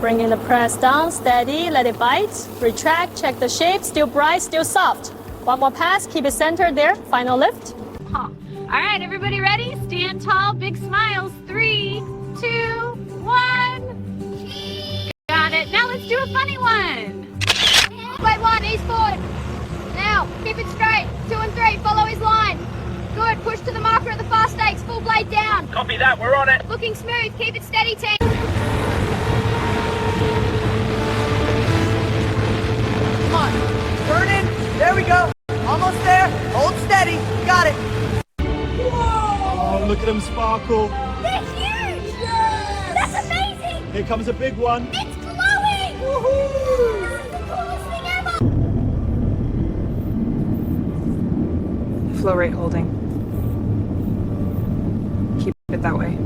Bring in the press down, steady, let it bite. Retract, check the shape, still bright, still soft. One more pass, keep it centered there. Final lift. All right, everybody ready? Stand tall, big smiles. 3, 2, 1. Got it. Now let's do a funny one. Blade 1, ease forward. Now, keep it straight. 2 and 3, follow his line. Good, push to the marker at the far stakes, full blade down. Copy that, we're on it. Looking smooth, keep it steady, team. Come on, turn in. There we go. Almost there. Hold steady. Got it. Oh, look at them sparkle. They're huge! Yes! That's amazing! Here comes a big one. It's glowing! Woohoo! This is the coolest thing ever! Flow rate holding. Keep it that way.